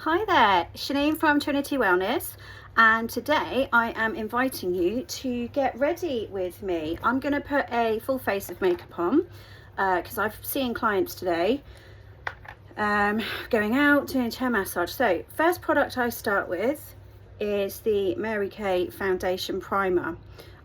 Hi there, Shanine from Trinity Wellness, and today I am inviting you to get ready with me. I'm going to put a full face of makeup on because I've seen clients today going out doing chair massage. So first product I start with is the Mary Kay Foundation Primer.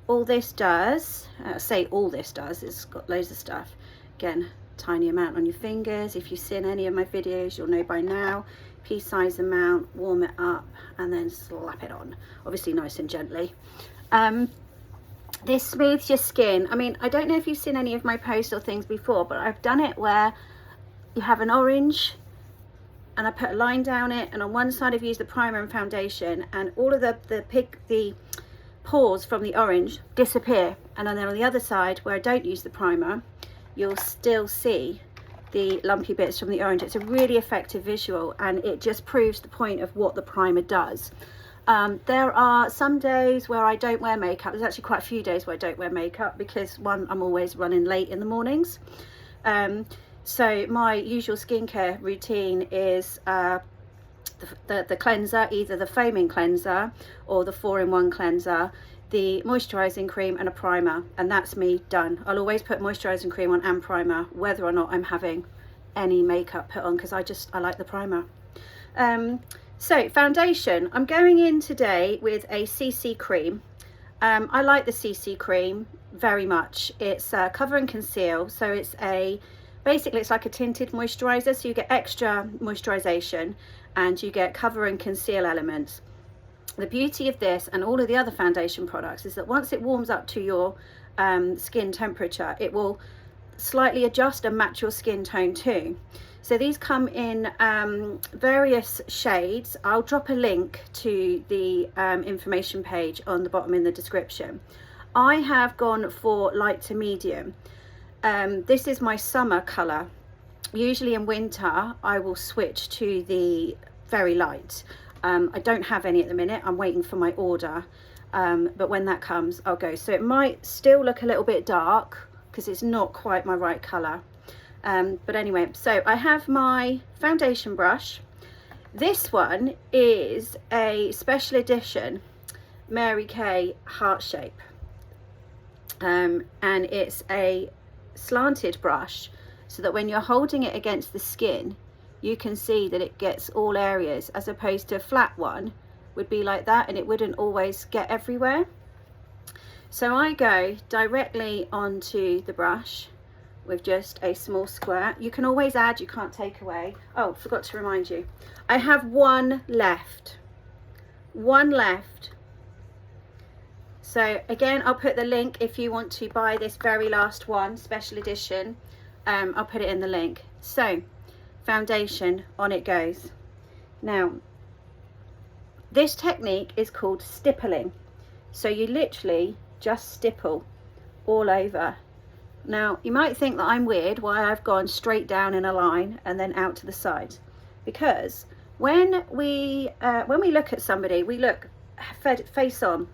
All this does, it's got loads of stuff. Again, tiny amount on your fingers. If you've seen any of my videos, you'll know by now. Pea size amount, warm it up and then slap it on, obviously nice and gently. This smooths your skin. I mean, I don't know if you've seen any of my posts or things before, but I've done it where you have an orange and I put a line down it, and on one side I've used the primer and foundation, and all of the pores from the orange disappear, and then on the other side where I don't use the primer, you'll still see the lumpy bits from the orange. It's a really effective visual, and it just proves the point of what the primer does. There are some days where I don't wear makeup. There's actually quite a few days where I don't wear makeup because, one, I'm always running late in the mornings. So my usual skincare routine is the cleanser, either the foaming cleanser or the 4-in-1 cleanser, the moisturizing cream and a primer, and that's me done. I'll always put moisturizing cream on and primer whether or not I'm having any makeup put on, because I like the primer. So foundation, I'm going in today with a CC cream. I like the CC cream very much. It's cover and conceal, so basically it's like a tinted moisturizer, so you get extra moisturization and you get cover and conceal elements. The beauty of this and all of the other foundation products is that once it warms up to your skin temperature, it will slightly adjust and match your skin tone too. So these come in various shades. I'll drop a link to the information page on the bottom in the description. I have gone for light to medium. This is my summer color. Usually in winter I will switch to the very light. I don't have any at the minute. I'm waiting for my order, but when that comes I'll go. So it might still look a little bit dark because it's not quite my right color, but anyway, so I have my foundation brush. This one is a special edition Mary Kay heart shape, and it's a slanted brush so that when you're holding it against the skin you can see that it gets all areas, as opposed to a flat one would be like that and it wouldn't always get everywhere. So I go directly onto the brush with just a small squirt. You can always add, you can't take away. Oh, forgot to remind you, I have one left. So again, I'll put the link if you want to buy this very last one, special edition. I'll put it in the link. So foundation, on it goes. Now this technique is called stippling, so you literally just stipple all over. Now you might think that I'm weird why I've gone straight down in a line and then out to the side, because when we look at somebody, we look face on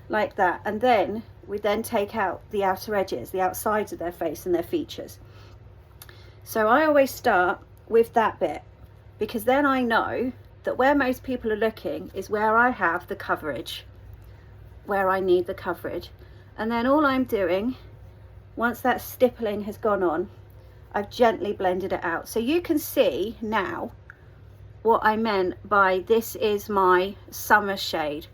like that, and then we take out the outer edges, the outsides of their face and their features. So I always start with that bit, because then I know that where most people are looking is where I have the coverage, where I need the coverage. And then all I'm doing, once that stippling has gone on, I've gently blended it out. So you can see now what I meant by this is my summer shade,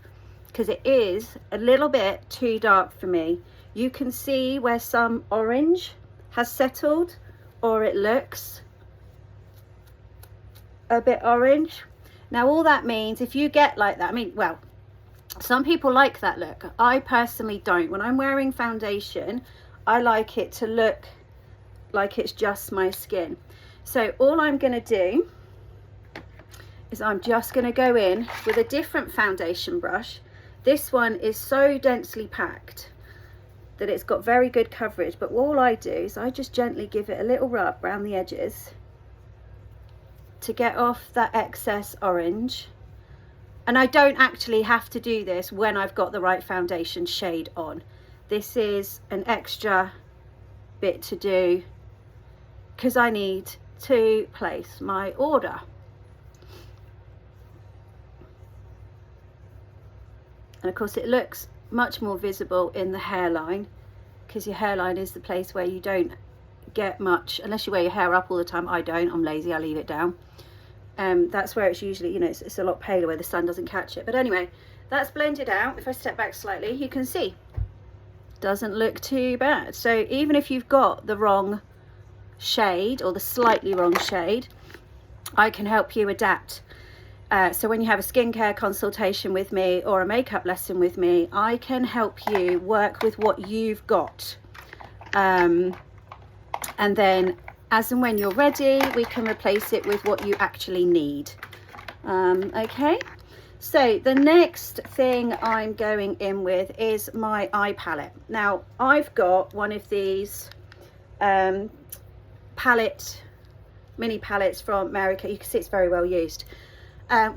because it is a little bit too dark for me. You can see where some orange has settled, or it looks a bit orange. Now all that means, if you get like that, I mean, well, some people like that look. I personally don't. When I'm wearing foundation, I like it to look like it's just my skin. So all I'm going to do is I'm just going to go in with a different foundation brush. This one is so densely packed that it's got very good coverage, but all I do is I just gently give it a little rub around the edges to get off that excess orange. And I don't actually have to do this when I've got the right foundation shade on. This is an extra bit to do because I need to place my order. And of course it looks much more visible in the hairline, because your hairline is the place where you don't get much, unless you wear your hair up all the time. I don't, I'm lazy, I leave it down. That's where it's usually, you know, it's a lot paler where the sun doesn't catch it. But anyway, that's blended out. If I step back slightly, you can see doesn't look too bad. So even if you've got the wrong shade or the slightly wrong shade, I can help you adapt. So when you have a skincare consultation with me or a makeup lesson with me, I can help you work with what you've got. And then as and when you're ready, we can replace it with what you actually need. Okay, so the next thing I'm going in with is my eye palette. Now I've got one of these mini palettes from America. You can see it's very well used.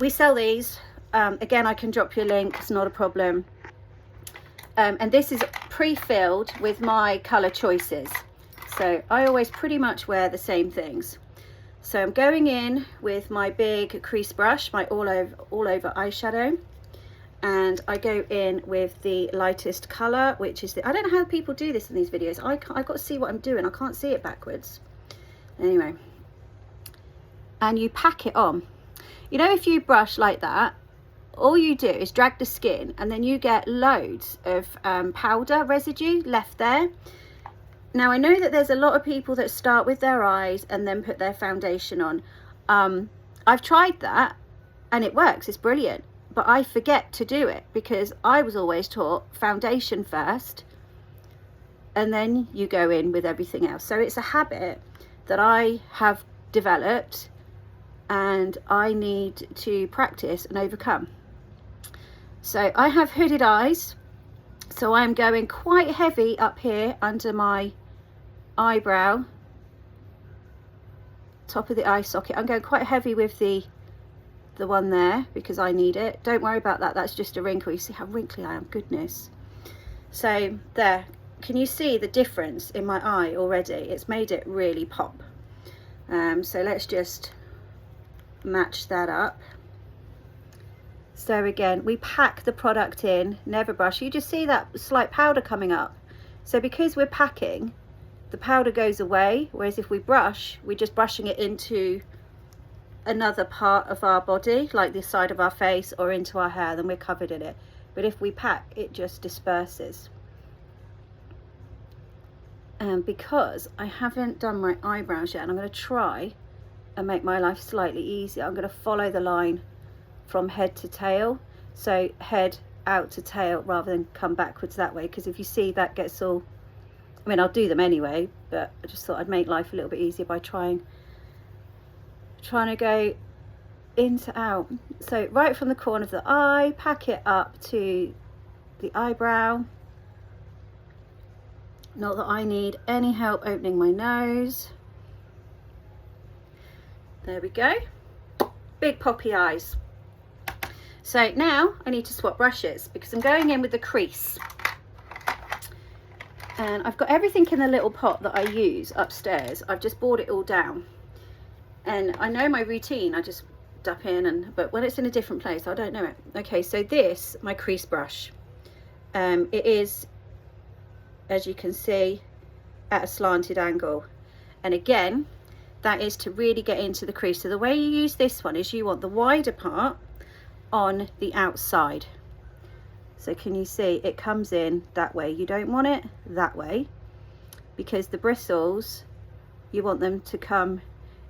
We sell these. Again, I can drop you a link, it's not a problem. And this is pre-filled with my color choices. So I always pretty much wear the same things. So I'm going in with my big crease brush, my all over eyeshadow, and I go in with the lightest color, which is I don't know how people do this in these videos. I've got to see what I'm doing. I can't see it backwards. Anyway, and you pack it on. You know, if you brush like that, all you do is drag the skin, and then you get loads of powder residue left there. Now I know that there's a lot of people that start with their eyes and then put their foundation on. I've tried that and it works, it's brilliant, but I forget to do it because I was always taught foundation first and then you go in with everything else. So it's a habit that I have developed and I need to practice and overcome. So I have hooded eyes, so I'm going quite heavy up here under my eyebrow, top of the eye socket. I'm going quite heavy with the one there because I need it. Don't worry about that, that's just a wrinkle. You see how wrinkly I am, goodness. So there, can you see the difference in my eye already? It's made it really pop. So let's just match that up. So again, we pack the product in, never brush. You just see that slight powder coming up. So because we're packing, the powder goes away, whereas if we brush, we're just brushing it into another part of our body, like the side of our face or into our hair, then we're covered in it. But if we pack, it just disperses. And because I haven't done my eyebrows yet, and I'm going to try and make my life slightly easier, I'm going to follow the line from head to tail. So head out to tail rather than come backwards that way, because if you see that gets all, I mean, I'll do them anyway, but I just thought I'd make life a little bit easier by trying to go in to out. So right from the corner of the eye, pack it up to the eyebrow. Not that I need any help opening my nose. There we go. Big poppy eyes. So now I need to swap brushes because I'm going in with the crease. And I've got everything in a little pot that I use upstairs. I've just brought it all down. And I know my routine, I just dip in, but when it's in a different place, I don't know it. Okay, so this, my crease brush. It is, as you can see, at a slanted angle. And again, that is to really get into the crease. So the way you use this one is you want the wider part on the outside. So can you see it comes in that way? You don't want it that way because the bristles, you want them to come.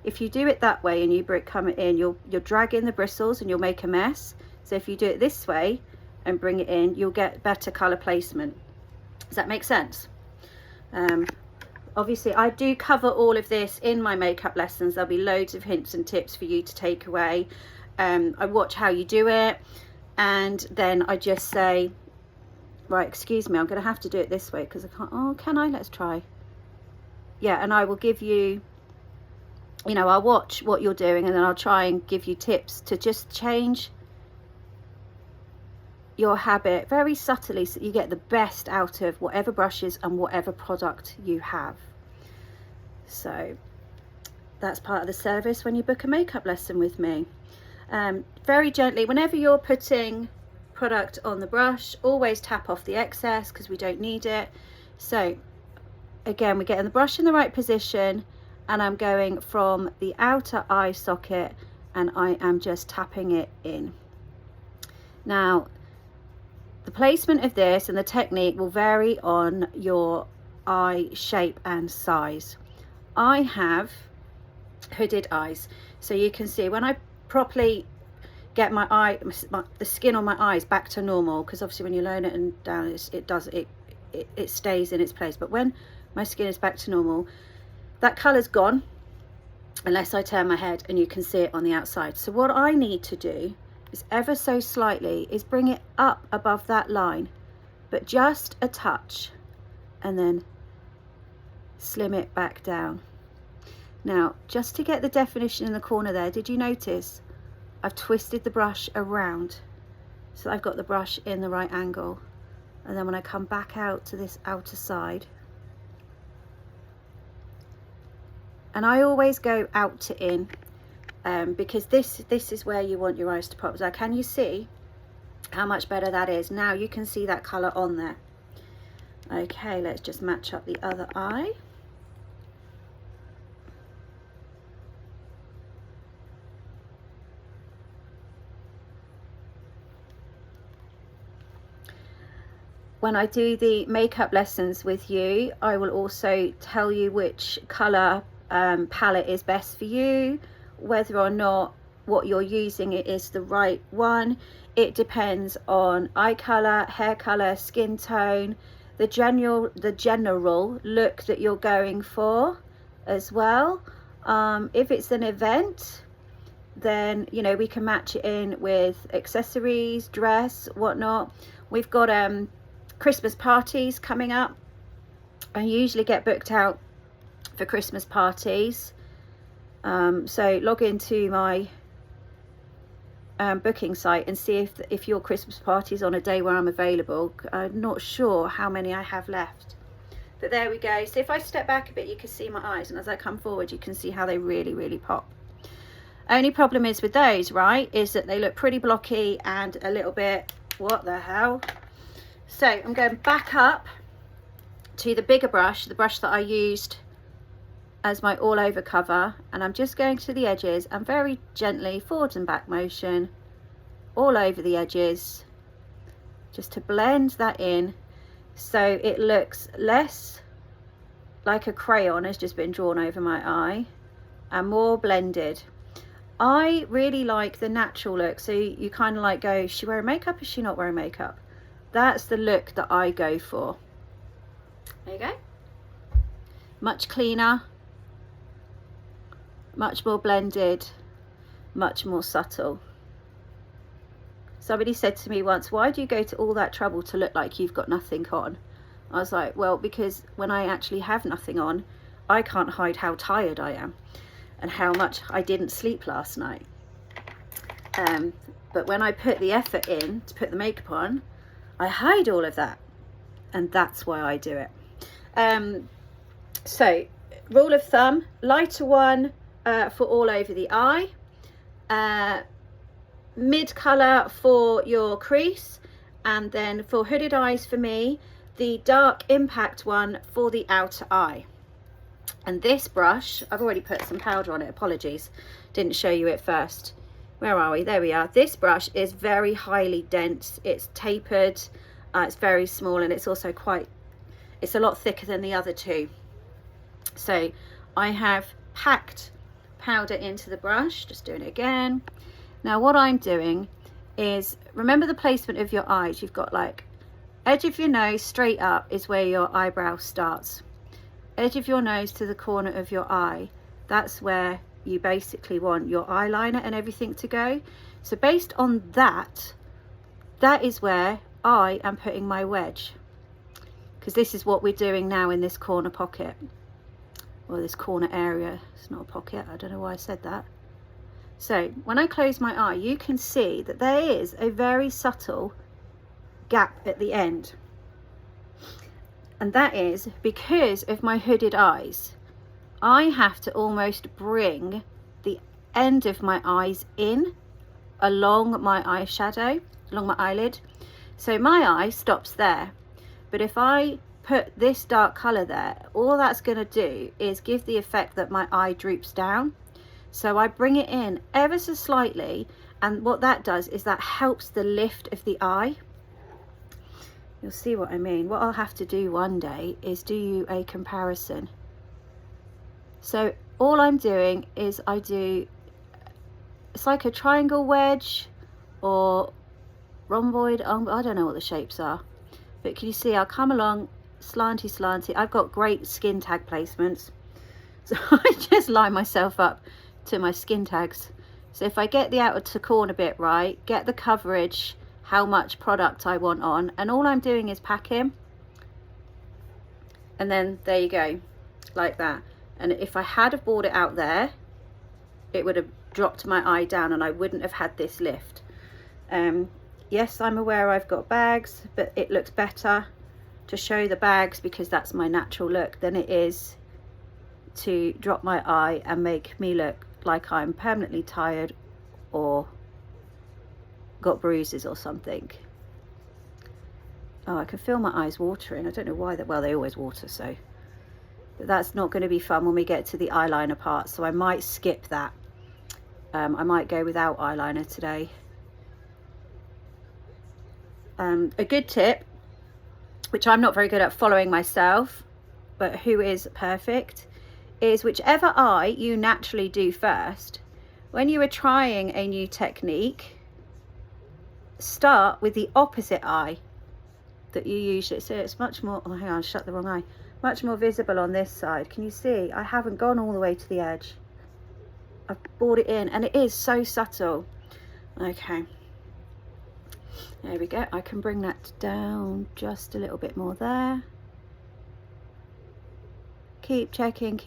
If you do it that way and you come it in, you're dragging the bristles and you'll make a mess. So if you do it this way and bring it in, you'll get better color placement. Does that make sense? Obviously I do cover all of this in my makeup lessons. There'll be loads of hints and tips for you to take away. I watch how you do it, and then I just say, right, excuse me, I'm going to have to do it this way because I can't. Oh, can I? Let's try. Yeah, and I will give you, you know, I'll watch what you're doing and then I'll try and give you tips to just change your habit very subtly so that you get the best out of whatever brushes and whatever product you have. So that's part of the service when you book a makeup lesson with me. Very gently, whenever you're putting product on the brush. Always tap off the excess because we don't need it. So again, we're getting the brush in the right position, and I'm going from the outer eye socket and I am just tapping it in. Now, the placement of this and the technique will vary on your eye shape and size. I have hooded eyes, so you can see when I properly get my eye, the skin on my eyes back to normal, because obviously when you lower it and down, it stays in its place. But when my skin is back to normal, that colour's gone unless I turn my head, and you can see it on the outside. So what I need to do is ever so slightly is bring it up above that line, but just a touch, and then slim it back down. Now, just to get the definition in the corner there, did you notice I've twisted the brush around so I've got the brush in the right angle? And then when I come back out to this outer side, and I always go out to in, because this is where you want your eyes to pop. So can you see how much better that is? Now you can see that colour on there. Okay, let's just match up the other eye. When I do the makeup lessons with you, I will also tell you which colour palette is best for you, whether or not what you're using it is the right one. It depends on eye colour, hair colour, skin tone, the general look that you're going for as well. If it's an event, then you know we can match it in with accessories, dress, whatnot. We've got Christmas parties coming up. I usually get booked out for Christmas parties, so log into my booking site and see if your Christmas party is on a day where I'm available. I'm not sure how many I have left, but there we go. So if I step back a bit, you can see my eyes, and as I come forward you can see how they really pop. Only problem is with those, right, is that they look pretty blocky and a little bit, what the hell. So I'm going back up to the bigger brush, the brush that I used as my all over cover, and I'm just going to the edges and very gently forwards and back motion all over the edges, just to blend that in so it looks less like a crayon has just been drawn over my eye and more blended. I really like the natural look, so you kind of like go, is she wearing makeup, is she not wearing makeup? That's the look that I go for. There you go. Much cleaner, much more blended, much more subtle. Somebody said to me once, why do you go to all that trouble to look like you've got nothing on? I was like, well, because when I actually have nothing on, I can't hide how tired I am and how much I didn't sleep last night. But when I put the effort in to put the makeup on, I hide all of that, and that's why I do it. So rule of thumb, lighter one for all over the eye, mid colour for your crease, and then for hooded eyes for me, the dark impact one for the outer eye. And this brush, I've already put some powder on it, apologies, didn't show you it first. Where are we? There we are. This brush is very highly dense, it's tapered, it's very small, and it's also it's a lot thicker than the other two. So I have packed powder into the brush, just doing it again. Now what I'm doing is, remember the placement of your eyes. You've got like edge of your nose straight up is where your eyebrow starts. Edge of your nose to the corner of your eye, that's where you basically want your eyeliner and everything to go. So based on that, that is where I am putting my wedge, because this is what we're doing now in this corner pocket, or this corner area. It's not a pocket, I don't know why I said that. So when I close my eye, you can see that there is a very subtle gap at the end, and that is because of my hooded eyes. I have to almost bring the end of my eyes in along my eyeshadow, along my eyelid. So my eye stops there. But if I put this dark colour there, all that's going to do is give the effect that my eye droops down. So I bring it in ever so slightly, and what that does is that helps the lift of the eye. You'll see what I mean. What I'll have to do one day is do you a comparison. So all I'm doing is it's like a triangle wedge or rhomboid. I don't know what the shapes are, but can you see I'll come along slanty. I've got great skin tag placements, so I just line myself up to my skin tags. So if I get the outer corner bit right, get the coverage, how much product I want on, and all I'm doing is packing, and then there you go, like that. And if I had have bought it out there, it would have dropped my eye down and I wouldn't have had this lift. Yes, I'm aware I've got bags, but it looks better to show the bags because that's my natural look than it is to drop my eye and make me look like I'm permanently tired or got bruises or something. Oh, I can feel my eyes watering. I don't know why. Well, they always water, so. But that's not going to be fun when we get to the eyeliner part, so I might skip that. I might go without eyeliner today. A good tip, which I'm not very good at following myself, but who is perfect, is whichever eye you naturally do first, when you are trying a new technique, start with the opposite eye that you usually, so it's much more, oh hang on, I shut the wrong eye, much more visible on this side. Can you see I haven't gone all the way to the edge? I've brought it in and it is so subtle. Okay, there we go. I can bring that down just a little bit more there. Keep checking.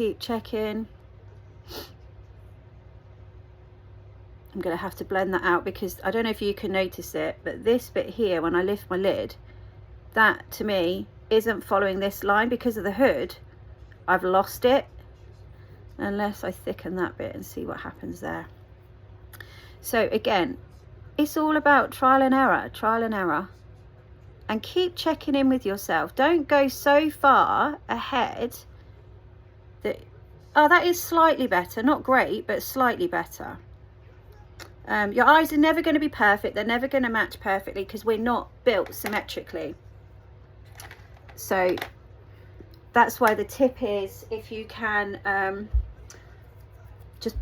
I'm going to have to blend that out because I don't know if you can notice it, but this bit here, when I lift my lid, that to me isn't following this line because of the hood. I've lost it unless I thicken that bit and see what happens there. So again, it's all about trial and error, and keep checking in with yourself. Don't go so far ahead that, oh, that is slightly better, not great, but slightly better. Your eyes are never going to be perfect. They're never going to match perfectly because we're not built symmetrically. So that's why the tip is, if you can just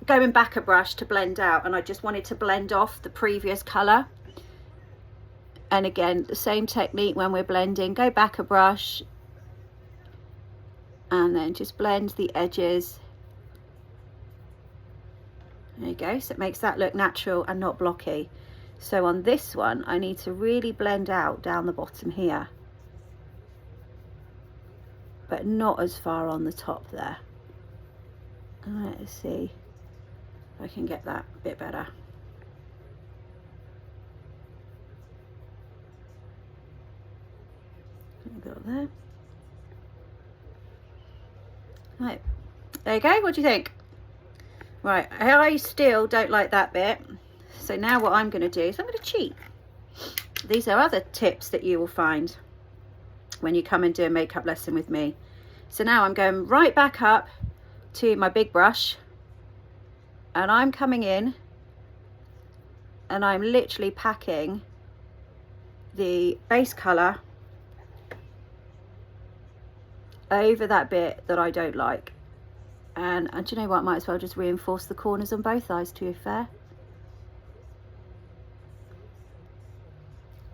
going back a brush to blend out, and I just wanted to blend off the previous color. And again, the same technique when we're blending, go back a brush and then just blend the edges. There you go. So it makes that look natural and not blocky. So on this one, I need to really blend out down the bottom here, but not as far on the top there. Let's see if I can get that a bit better. Go there. Right, there you go. What do you think? Right, I still don't like that bit. So now what I'm going to do is I'm going to cheat. These are other tips that you will find when you come and do a makeup lesson with me. So now I'm going right back up to my big brush, and I'm coming in and I'm literally packing the base colour over that bit that I don't like. And do you know what, I might as well just reinforce the corners on both eyes, to be fair.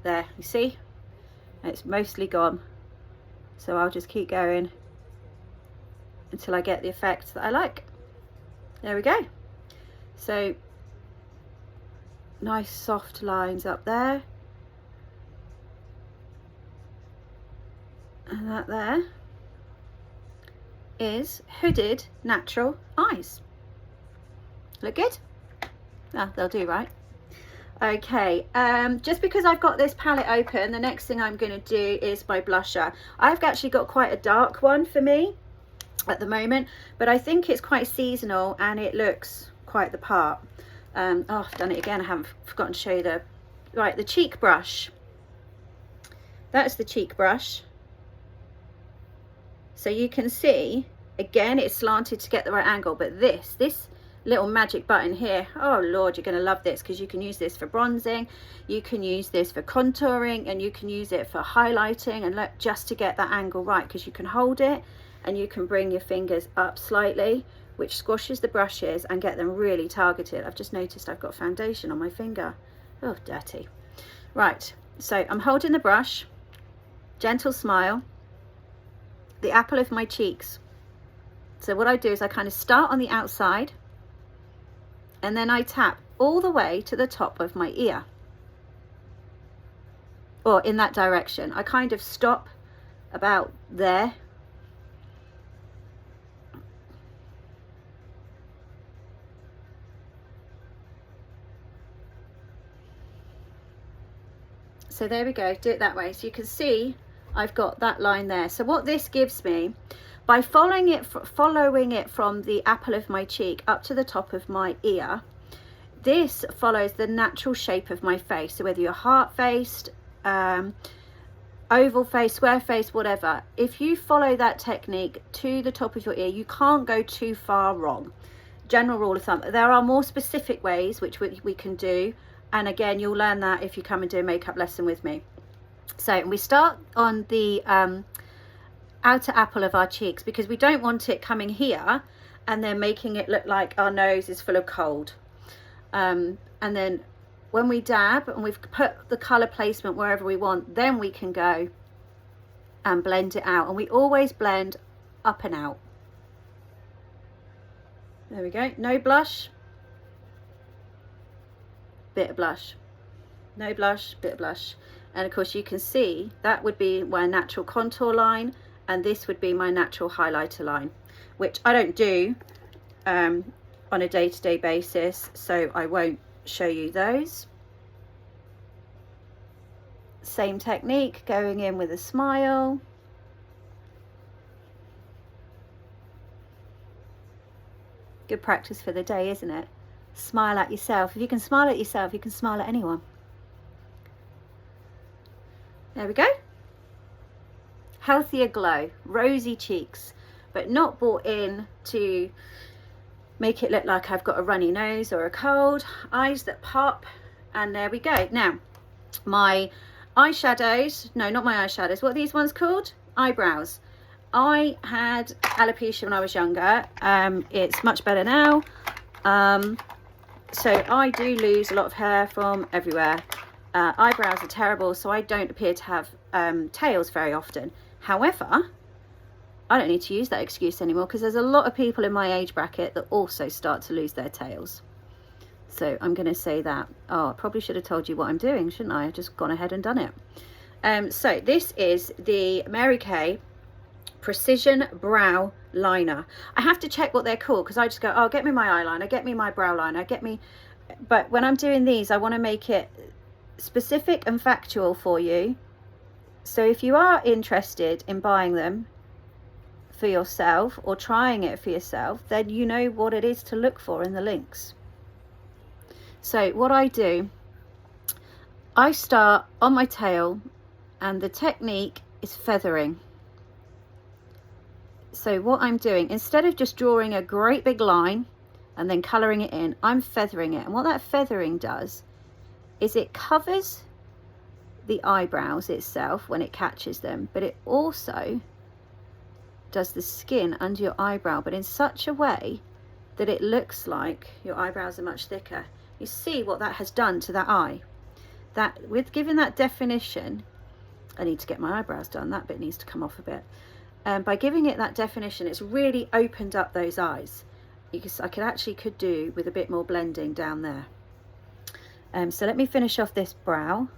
There, you see? It's mostly gone. So I'll just keep going until I get the effect that I like. There we go. So nice soft lines up there. And that there is hooded natural eyes. Look good? Ah, they'll do, right? Okay, just because I've got this palette open, the next thing I'm going to do is my blusher. I've actually got quite a dark one for me at the moment, but I think it's quite seasonal and it looks quite the part. Oh, I've done it again. I haven't forgotten to show you the Right, the cheek brush. That's the cheek brush. So you can see, again, it's slanted to get the right angle, but this little magic button here, oh Lord, you're going to love this, because you can use this for bronzing, you can use this for contouring, and you can use it for highlighting, and look, just to get that angle right, because you can hold it and you can bring your fingers up slightly, which squashes the brushes and get them really targeted. I've just noticed I've got foundation on my finger. Oh, dirty. Right, so I'm holding the brush, gentle smile, the apple of my cheeks. So what I do is I kind of start on the outside, and then I tap all the way to the top of my ear, or in that direction. I kind of stop about there. So there we go, do it that way. So you can see I've got that line there. So what this gives me, by following it from the apple of my cheek up to the top of my ear, this follows the natural shape of my face. So whether you're heart-faced, oval face, square face, whatever, if you follow that technique to the top of your ear, you can't go too far wrong. General rule of thumb. There are more specific ways which we can do, and again, you'll learn that if you come and do a makeup lesson with me. So we start on the outer apple of our cheeks, because we don't want it coming here and then making it look like our nose is full of cold. And then when we dab and we've put the colour placement wherever we want, then we can go and blend it out. And we always blend up and out. There we go. No blush, bit of blush. No blush, bit of blush. And of course you can see that would be my natural contour line, and this would be my natural highlighter line, which I don't do on a day-to-day basis, so I won't show you those. Same technique, going in with a smile. Good practice for the day, isn't it? Smile at yourself. If you can smile at yourself, you can smile at anyone. There we go. Healthier glow, rosy cheeks, but not brought in to make it look like I've got a runny nose or a cold. Eyes that pop, and there we go. Now, my eyeshadows, no, not my eyeshadows, what are these ones called? Eyebrows. I had alopecia when I was younger. It's much better now. So I do lose a lot of hair from everywhere. Eyebrows are terrible, so I don't appear to have tails very often. However, I don't need to use that excuse anymore, because there's a lot of people in my age bracket that also start to lose their tails. So I'm going to say that. Oh, I probably should have told you what I'm doing, shouldn't I? I've just gone ahead and done it. So this is the Mary Kay Precision Brow Liner. I have to check what they're called, because I just go, oh, get me my eyeliner, get me my brow liner, get me... But when I'm doing these, I want to make it specific and factual for you. So if you are interested in buying them for yourself or trying it for yourself, then you know what it is to look for in the links. So what I do, I start on my tail, and the technique is feathering. So what I'm doing, instead of just drawing a great big line and then colouring it in, I'm feathering it. And what that feathering does is it covers the eyebrows itself when it catches them, but it also does the skin under your eyebrow, but in such a way that it looks like your eyebrows are much thicker. You see what that has done to that eye. That, with giving that definition, I need to get my eyebrows done, that bit needs to come off a bit. By giving it that definition, it's really opened up those eyes. I could do with a bit more blending down there. So let me finish off this brow.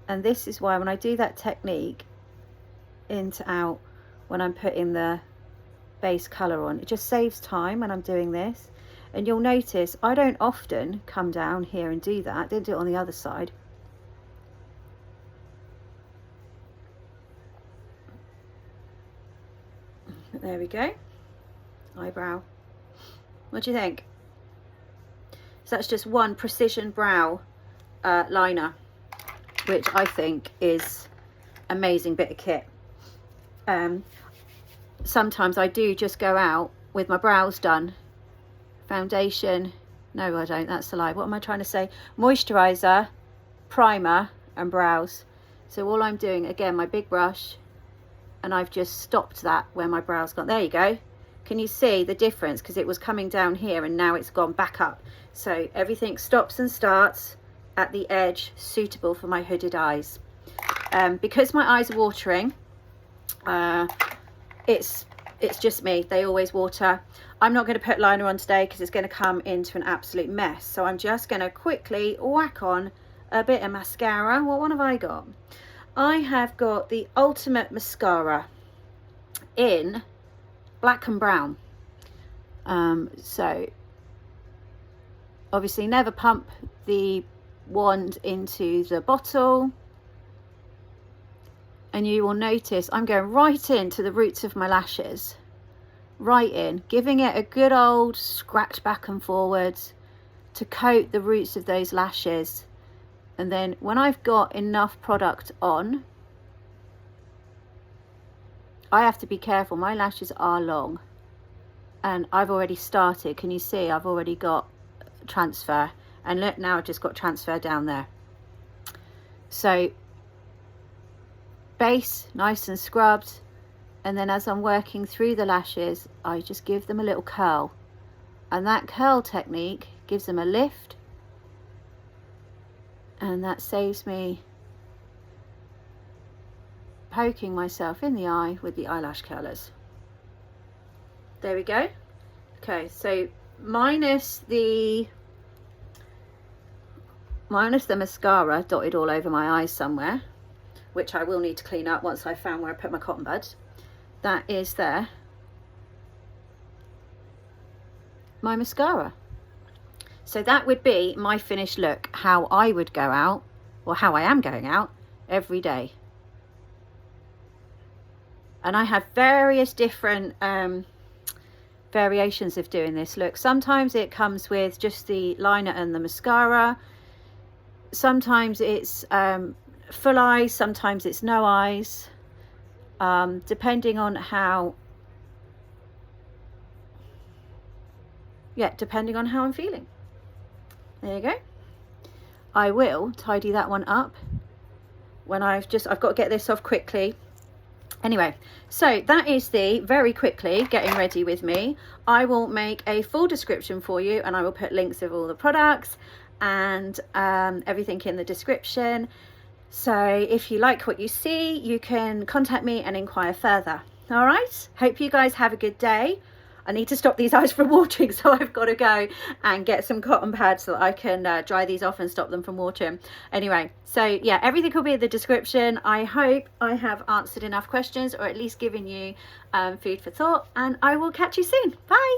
And this is why when I do that technique, in to out, when I'm putting the base colour on, it just saves time when I'm doing this. And you'll notice I don't often come down here and do that. I didn't do it on the other side. But there we go. Eyebrow. What do you think? So that's just one precision brow liner, which I think is amazing bit of kit. Sometimes I do just go out with my brows done, foundation, no I don't, that's a lie, what am I trying to say, moisturizer, primer and brows. So all I'm doing, again, my big brush, and I've just stopped that where my brows gone. There you go. Can you see the difference? Because it was coming down here and now it's gone back up. So everything stops and starts at the edge, suitable for my hooded eyes. Because my eyes are watering, it's just me, they always water. I'm not going to put liner on today because it's going to come into an absolute mess. So I'm just going to quickly whack on a bit of mascara. Well, what have I got? I have got the Ultimate Mascara in black and brown. So obviously never pump the wand into the bottle, and you will notice I'm going right into the roots of my lashes, right in, giving it a good old scratch back and forwards to coat the roots of those lashes. And then when I've got enough product on, I have to be careful, my lashes are long and I've already started, can you see I've already got transfer, and look, now I've just got transfer down there. So base nice and scrubbed, and then as I'm working through the lashes I just give them a little curl, and that curl technique gives them a lift, and that saves me poking myself in the eye with the eyelash curlers. There we go. Okay, so minus the mascara dotted all over my eyes somewhere, which I will need to clean up once I've found where I put my cotton buds. That is there, my mascara. So that would be my finished look, how I would go out, or how I am going out every day. And I have various different variations of doing this look. Sometimes it comes with just the liner and the mascara. Sometimes it's full eyes, sometimes it's no eyes, depending on how, depending on how I'm feeling. There you go. I will tidy that one up when I've got to get this off quickly. Anyway, so that is the very quickly getting ready with me. I will make a full description for you, and I will put links of all the products and everything in the description. So if you like what you see, you can contact me and inquire further. All right, hope you guys have a good day. I need to stop these eyes from watering, so I've got to go and get some cotton pads so that I can dry these off and stop them from watering. Anyway, so yeah, everything will be in the description. I hope I have answered enough questions, or at least given you food for thought, and I will catch you soon. Bye.